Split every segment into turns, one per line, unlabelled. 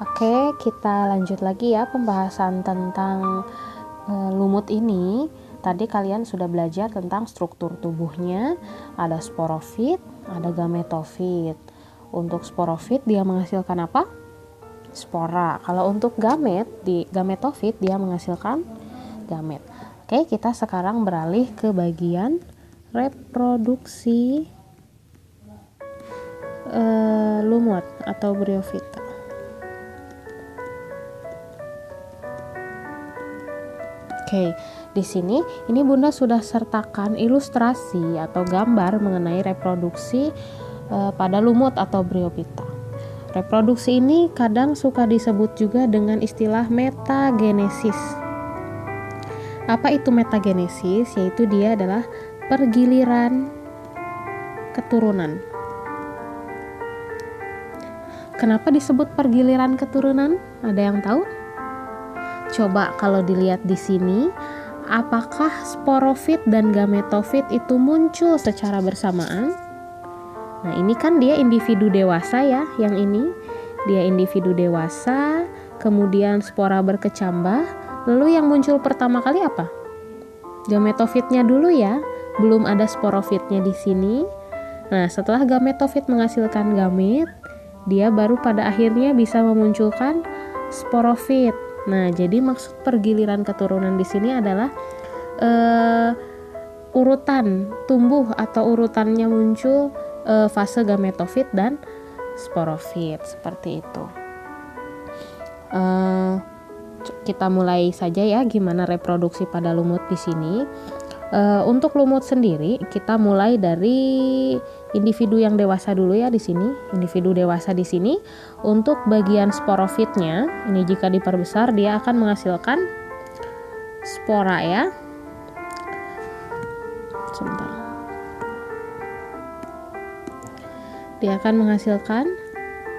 Oke, kita lanjut lagi ya pembahasan tentang lumut ini. Tadi kalian sudah belajar tentang struktur tubuhnya, ada sporofit, ada gametofit. Untuk sporofit dia menghasilkan apa? Spora. Kalau untuk gametofit dia menghasilkan gamet. Oke, kita sekarang beralih ke bagian reproduksi lumut atau briofita. Oke, di sini ini Bunda sudah sertakan ilustrasi atau gambar mengenai reproduksi pada lumut atau briofita. Reproduksi ini kadang suka disebut juga dengan istilah metagenesis. Apa itu metagenesis? Yaitu dia adalah pergiliran keturunan. Kenapa disebut pergiliran keturunan? Ada yang tahu? Coba kalau dilihat di sini, apakah sporofit dan gametofit itu muncul secara bersamaan? Nah, ini kan dia individu dewasa ya, yang ini dia individu dewasa, kemudian spora berkecambah, lalu yang muncul pertama kali apa? Gametofitnya dulu ya, belum ada sporofitnya di sini. Nah, setelah gametofit menghasilkan gamet, dia baru pada akhirnya bisa memunculkan sporofit. Nah, jadi maksud pergiliran keturunan di sini adalah urutan tumbuh atau urutannya muncul fase gametofit dan sporofit seperti itu. Kita mulai saja ya gimana reproduksi pada lumut di sini. Untuk lumut sendiri kita mulai dari individu yang dewasa dulu ya di sini. Individu dewasa di sini untuk bagian sporofitnya ini jika diperbesar dia akan menghasilkan spora ya. Sebentar. Dia akan menghasilkan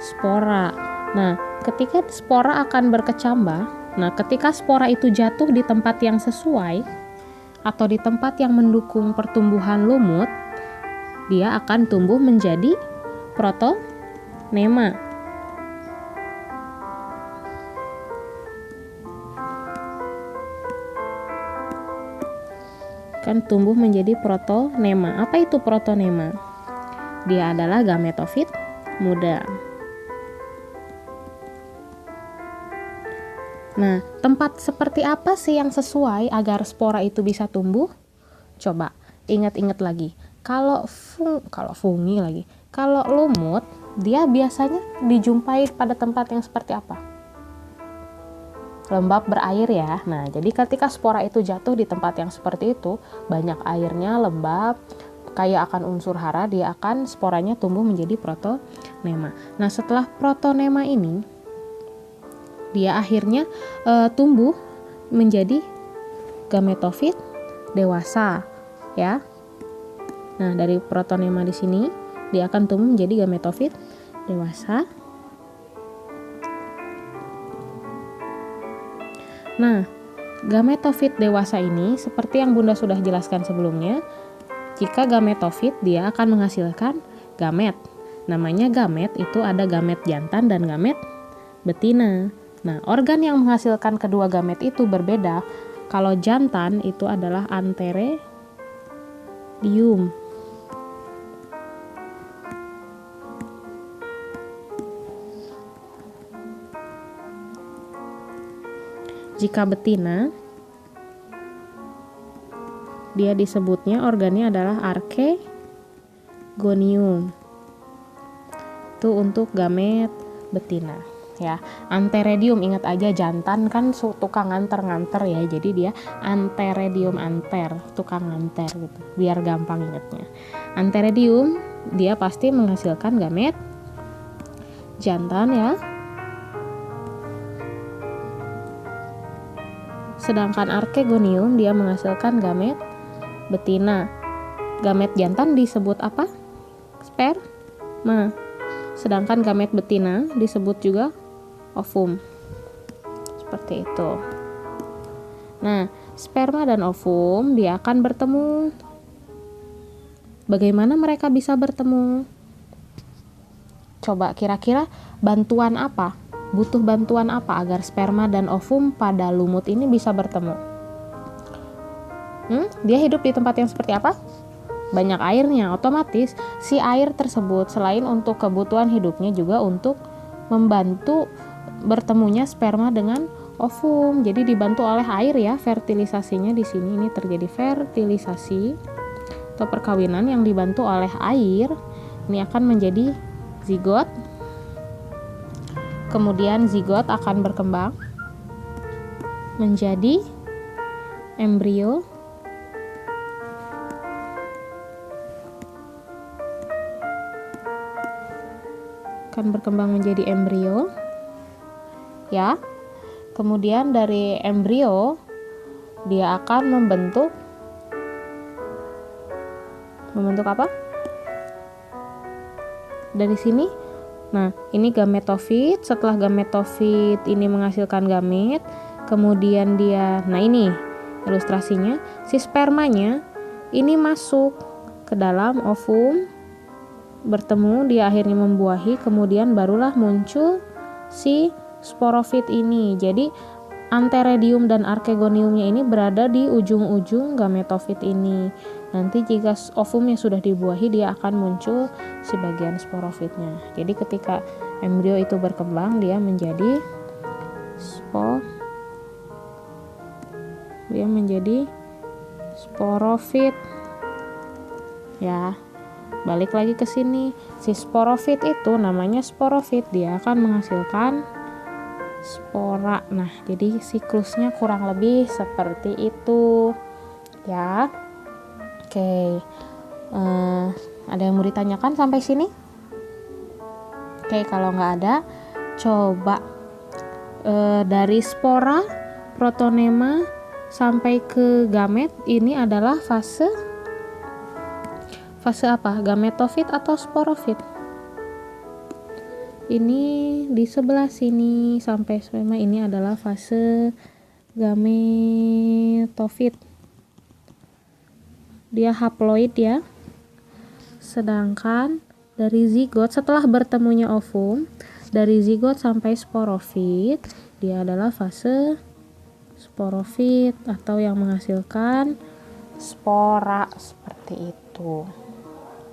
spora. Nah, ketika spora akan berkecambah, ketika spora itu jatuh di tempat yang sesuai atau di tempat yang mendukung pertumbuhan lumut, dia akan tumbuh menjadi protonema. Akan tumbuh menjadi protonema. Apa itu protonema? Dia adalah gametofit muda. Nah, tempat seperti apa sih yang sesuai agar spora itu bisa tumbuh? Coba ingat-ingat lagi. Kalau lumut, dia biasanya dijumpai pada tempat yang seperti apa? Lembab berair ya. Nah, jadi ketika spora itu jatuh di tempat yang seperti itu, banyak airnya, lembab, kaya akan unsur hara, sporanya tumbuh menjadi protonema. Nah, setelah protonema ini, dia akhirnya tumbuh menjadi gametofit dewasa, ya. Nah, dari protonema di sini, dia akan tumbuh menjadi gametofit dewasa. Nah, gametofit dewasa ini, seperti yang Bunda sudah jelaskan sebelumnya, jika gametofit dia akan menghasilkan gamet. Namanya gamet itu ada gamet jantan dan gamet betina. Nah, organ yang menghasilkan kedua gamet itu berbeda. Kalau jantan itu adalah anteredium. Jika betina, dia disebutnya organnya adalah archegonium. Itu untuk gamet betina ya. Anteredium, ingat aja jantan kan tukang nganter ya. Jadi dia anteredium, tukang nganter gitu. Biar gampang ingatnya. Anteredium dia pasti menghasilkan gamet jantan ya. Sedangkan archegonium dia menghasilkan gamet betina. Gamet jantan disebut apa? Sperma. Sedangkan gamet betina disebut juga ovum. Seperti itu. Nah, sperma dan ovum dia akan bertemu. Bagaimana mereka bisa bertemu? Coba kira-kira bantuan apa butuh bantuan apa agar sperma dan ovum pada lumut ini bisa bertemu? Dia hidup di tempat yang seperti apa? Banyak airnya. Otomatis si air tersebut selain untuk kebutuhan hidupnya juga untuk membantu bertemunya sperma dengan ovum. Jadi dibantu oleh air ya fertilisasinya di sini. Ini terjadi fertilisasi atau perkawinan yang dibantu oleh air. Ini akan menjadi zigot. Kemudian zigot akan berkembang menjadi embrio. Akan berkembang menjadi embrio. Ya. Kemudian dari embrio dia akan membentuk apa? Dari sini. Nah, ini gametofit. Setelah gametofit ini menghasilkan gamet, kemudian dia, nah ini ilustrasinya, si spermanya ini masuk ke dalam ovum, bertemu, dia akhirnya membuahi, kemudian barulah muncul si sporofit ini. Jadi antheridium dan archegoniumnya ini berada di ujung-ujung gametofit ini. Nanti jika ovumnya sudah dibuahi, dia akan muncul si bagian sporofitnya. Jadi ketika embrio itu berkembang, dia menjadi sporofit. Ya. Balik lagi ke sini, si sporofit itu namanya sporofit, dia akan menghasilkan spora. Nah, jadi siklusnya kurang lebih seperti itu, ya. Oke, ada yang mau ditanyakan sampai sini? Oke, kalau nggak ada, coba dari spora, protonema sampai ke gamet ini adalah fase apa? Gametofit atau sporofit? Ini di sebelah sini sampai sperma ini adalah fase gametofit. Dia haploid ya. Sedangkan dari zigot setelah bertemunya ovum, dari zigot sampai sporofit, dia adalah fase sporofit atau yang menghasilkan spora seperti itu.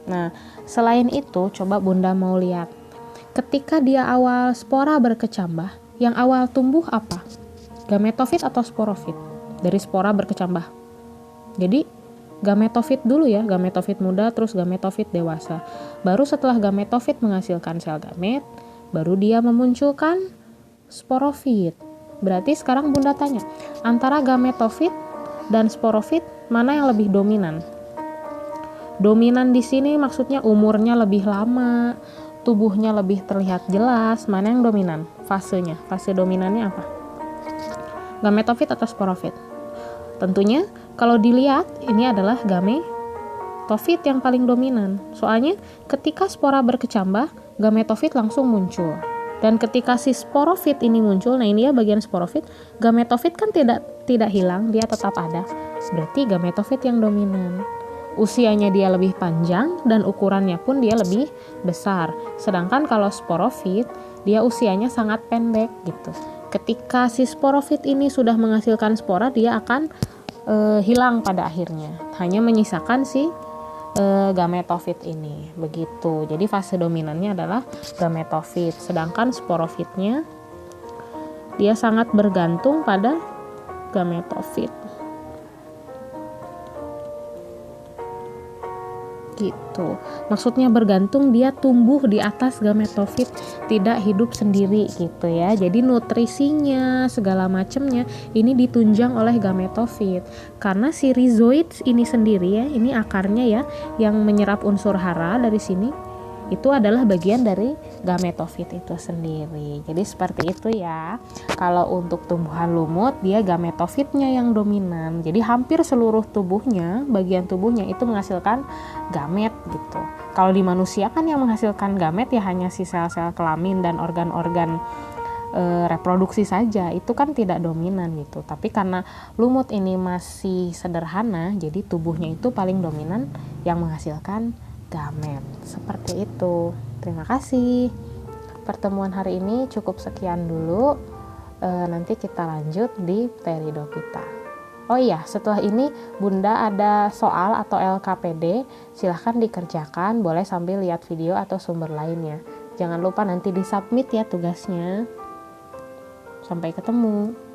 Nah, selain itu, coba Bunda mau lihat. Ketika dia awal spora berkecambah, yang awal tumbuh apa? Gametofit atau sporofit? Dari spora berkecambah. Jadi, gametofit dulu ya, gametofit muda, terus gametofit dewasa. Baru setelah gametofit menghasilkan sel gamet, baru dia memunculkan sporofit. Berarti sekarang Bunda tanya, antara gametofit dan sporofit, mana yang lebih dominan? Dominan di sini maksudnya umurnya lebih lama, tubuhnya lebih terlihat jelas. Mana yang dominan? Fasenya. Fase dominannya apa? Gametofit atau sporofit? Tentunya kalau dilihat ini adalah gametofit yang paling dominan. Soalnya ketika spora berkecambah, gametofit langsung muncul. Dan ketika si sporofit ini muncul, nah ini ya bagian sporofit, gametofit kan tidak hilang, dia tetap ada. Berarti gametofit yang dominan. Usianya dia lebih panjang dan ukurannya pun dia lebih besar. Sedangkan kalau sporofit, dia usianya sangat pendek gitu. Ketika si sporofit ini sudah menghasilkan spora, dia akan hilang pada akhirnya. Hanya menyisakan si gametofit ini. Begitu. Jadi fase dominannya adalah gametofit. Sedangkan sporofitnya dia sangat bergantung pada gametofit. Gitu. Maksudnya bergantung, dia tumbuh di atas gametofit, tidak hidup sendiri gitu ya. Jadi nutrisinya segala macamnya ini ditunjang oleh gametofit. Karena si rhizoid ini sendiri ya, ini akarnya ya yang menyerap unsur hara dari sini, itu adalah bagian dari gametofit itu sendiri. Jadi seperti itu ya. Kalau untuk tumbuhan lumut, dia gametofitnya yang dominan. Jadi hampir seluruh tubuhnya, bagian tubuhnya itu menghasilkan gamet gitu. Kalau di manusia kan yang menghasilkan gamet ya hanya si sel-sel kelamin dan organ-organ reproduksi saja. Itu kan tidak dominan gitu. Tapi karena lumut ini masih sederhana, jadi tubuhnya itu paling dominan yang menghasilkan gamet. Seperti itu. Terima kasih. pertemuan hari ini cukup sekian dulu. Nanti kita lanjut di Pteridophyta. Oh iya, setelah ini Bunda ada soal atau LKPD, silahkan dikerjakan, boleh sambil lihat video atau sumber lainnya. Jangan lupa nanti disubmit ya tugasnya. Sampai ketemu.